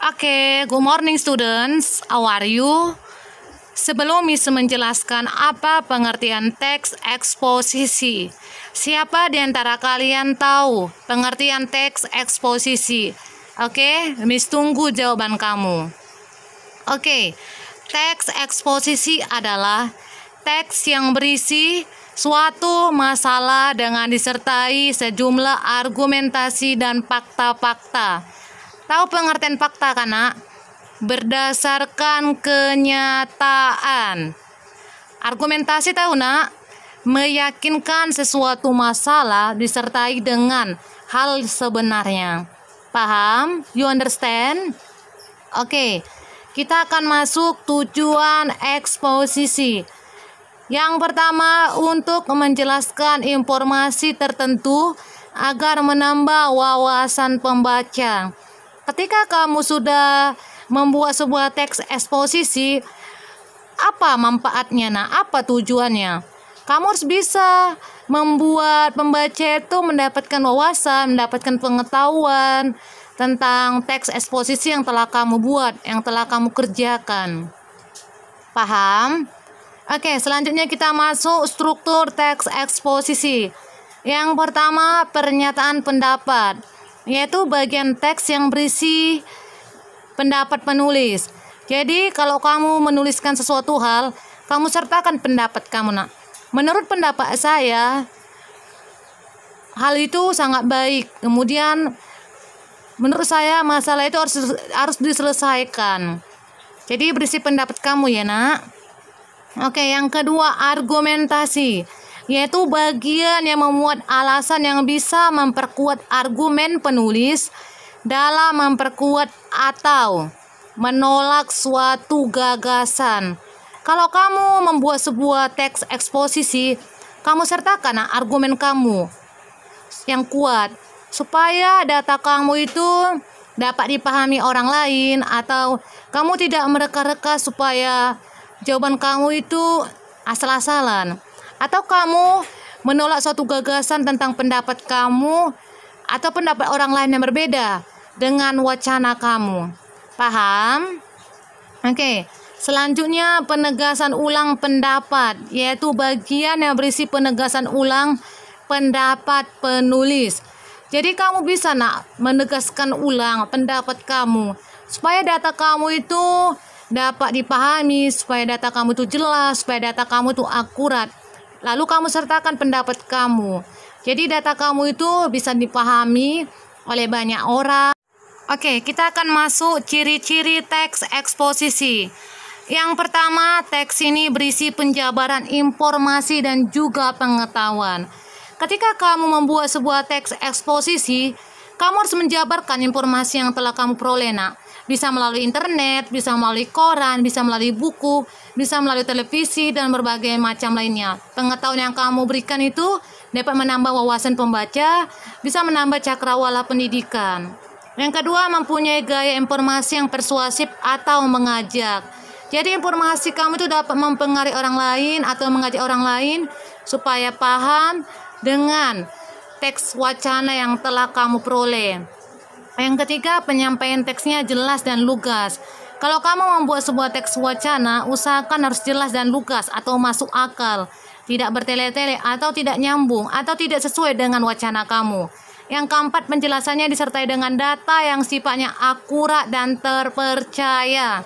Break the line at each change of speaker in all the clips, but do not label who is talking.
Oke, good morning students. How are you? Sebelum Miss menjelaskan apa pengertian teks eksposisi, siapa di antara kalian tahu pengertian teks eksposisi? Oke, Miss tunggu jawaban kamu. Oke, teks eksposisi adalah teks yang berisi suatu masalah dengan disertai sejumlah argumentasi dan fakta-fakta. Tahu pengertian fakta kan, Nak? Berdasarkan kenyataan. Argumentasi tahu, Nak? Meyakinkan sesuatu masalah disertai dengan hal sebenarnya. Paham? You understand? Oke, kita akan masuk tujuan eksposisi. Yang pertama, untuk menjelaskan informasi tertentu agar menambah wawasan pembaca. Ketika kamu sudah membuat sebuah teks eksposisi, apa manfaatnya? Nah, apa tujuannya? Kamu harus bisa membuat pembaca itu mendapatkan wawasan, mendapatkan pengetahuan tentang teks eksposisi yang telah kamu buat, yang telah kamu kerjakan. Paham? Oke, selanjutnya kita masuk struktur teks eksposisi. Yang pertama, pernyataan pendapat, yaitu bagian teks yang berisi pendapat penulis. Jadi kalau kamu menuliskan sesuatu hal, kamu sertakan pendapat kamu, Nak. Menurut pendapat saya, hal itu sangat baik. Kemudian menurut saya masalah itu harus diselesaikan. Jadi berisi pendapat kamu ya, Nak. Oke, yang kedua, argumentasi, yaitu bagian yang memuat alasan yang bisa memperkuat argumen penulis dalam memperkuat atau menolak suatu gagasan. Kalau kamu membuat sebuah teks eksposisi, kamu sertakan argumen kamu yang kuat supaya data kamu itu dapat dipahami orang lain, atau kamu tidak mereka-reka supaya jawaban kamu itu asal-asalan, atau kamu menolak suatu gagasan tentang pendapat kamu atau pendapat orang lain yang berbeda dengan wacana kamu. Paham? Oke, selanjutnya penegasan ulang pendapat, yaitu bagian yang berisi penegasan ulang pendapat penulis. Jadi kamu bisa, Nak, menegaskan ulang pendapat kamu supaya data kamu itu dapat dipahami, supaya data kamu itu jelas, supaya data kamu itu akurat. Lalu kamu sertakan pendapat kamu. Jadi data kamu itu bisa dipahami oleh banyak orang. Oke, kita akan masuk ciri-ciri teks eksposisi. Yang pertama, teks ini berisi penjabaran informasi dan juga pengetahuan. Ketika kamu membuat sebuah teks eksposisi, kamu harus menjabarkan informasi yang telah kamu peroleh, Nak. Bisa melalui internet, bisa melalui koran, bisa melalui buku, bisa melalui televisi, dan berbagai macam lainnya. Pengetahuan yang kamu berikan itu dapat menambah wawasan pembaca, bisa menambah cakrawala pendidikan. Yang kedua, mempunyai gaya informasi yang persuasif atau mengajak. Jadi informasi kamu itu dapat mempengaruhi orang lain atau mengajak orang lain supaya paham dengan teks wacana yang telah kamu peroleh. Yang ketiga, penyampaian teksnya jelas dan lugas. Kalau kamu membuat sebuah teks wacana, usahakan harus jelas dan lugas atau masuk akal, tidak bertele-tele atau tidak nyambung atau tidak sesuai dengan wacana kamu. Yang keempat, penjelasannya disertai dengan data yang sifatnya akurat dan terpercaya.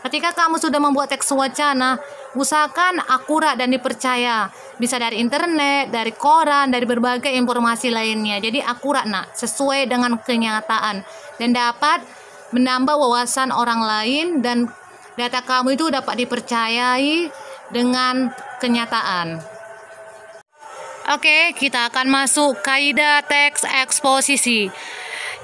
Ketika kamu sudah membuat teks wacana, usahakan akurat dan dipercaya. Bisa dari internet, dari koran, dari berbagai informasi lainnya. Jadi akurat, Nak, sesuai dengan kenyataan dan dapat menambah wawasan orang lain, dan data kamu itu dapat dipercayai dengan kenyataan. Oke, kita akan masuk kaidah teks eksposisi.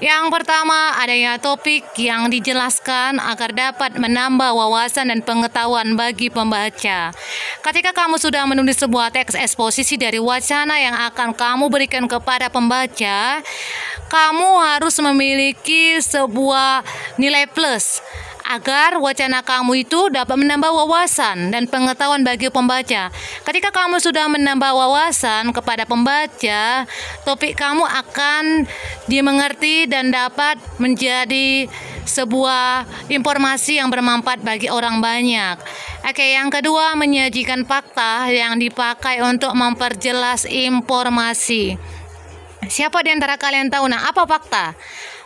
Yang pertama, adanya topik yang dijelaskan agar dapat menambah wawasan dan pengetahuan bagi pembaca. Ketika kamu sudah menulis sebuah teks eksposisi dari wacana yang akan kamu berikan kepada pembaca, kamu harus memiliki sebuah nilai plus agar wacana kamu itu dapat menambah wawasan dan pengetahuan bagi pembaca. Ketika kamu sudah menambah wawasan kepada pembaca, topik kamu akan dimengerti dan dapat menjadi sebuah informasi yang bermanfaat bagi orang banyak. Oke, yang kedua, menyajikan fakta yang dipakai untuk memperjelas informasi. Siapa di antara kalian tahu apa fakta?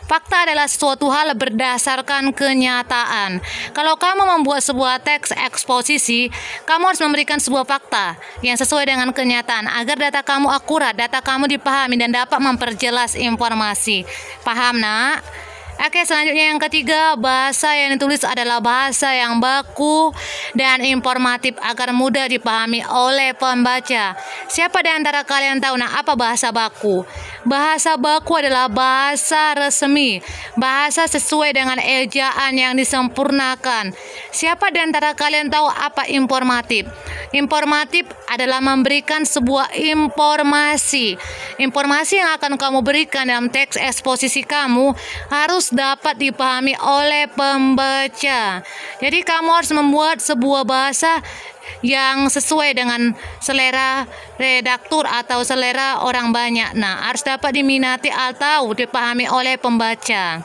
Fakta adalah suatu hal berdasarkan kenyataan. Kalau kamu membuat sebuah teks eksposisi, kamu harus memberikan sebuah fakta yang sesuai dengan kenyataan agar data kamu akurat, data kamu dipahami dan dapat memperjelas informasi. Paham, Nak? Oke, selanjutnya yang ketiga, bahasa yang ditulis adalah bahasa yang baku dan informatif agar mudah dipahami oleh pembaca. Siapa di antara kalian tahu apa bahasa baku? Bahasa baku adalah bahasa resmi, bahasa sesuai dengan ejaan yang disempurnakan. Siapa di antara kalian tahu apa informatif? Informatif adalah memberikan sebuah informasi. Informasi yang akan kamu berikan dalam teks eksposisi kamu harus dapat dipahami oleh pembaca. Jadi kamu harus membuat sebuah bahasa yang sesuai dengan selera redaktur atau selera orang banyak. Nah, harus dapat diminati atau dipahami oleh pembaca.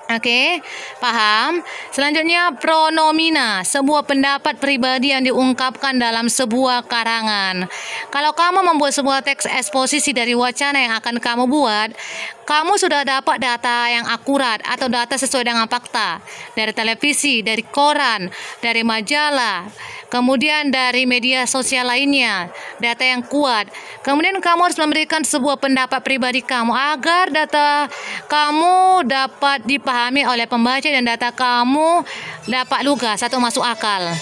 Oke, paham? Selanjutnya, pronomina, sebuah pendapat pribadi yang diungkapkan dalam sebuah karangan. Kalau kamu membuat sebuah teks eksposisi dari wacana yang akan kamu buat, kamu sudah dapat data yang akurat atau data sesuai dengan fakta dari televisi, dari koran, dari majalah, kemudian dari media sosial lainnya, data yang kuat. Kemudian kamu harus memberikan sebuah pendapat pribadi kamu agar data kamu dapat dipahami oleh pembaca dan data kamu dapat lugas atau masuk akal.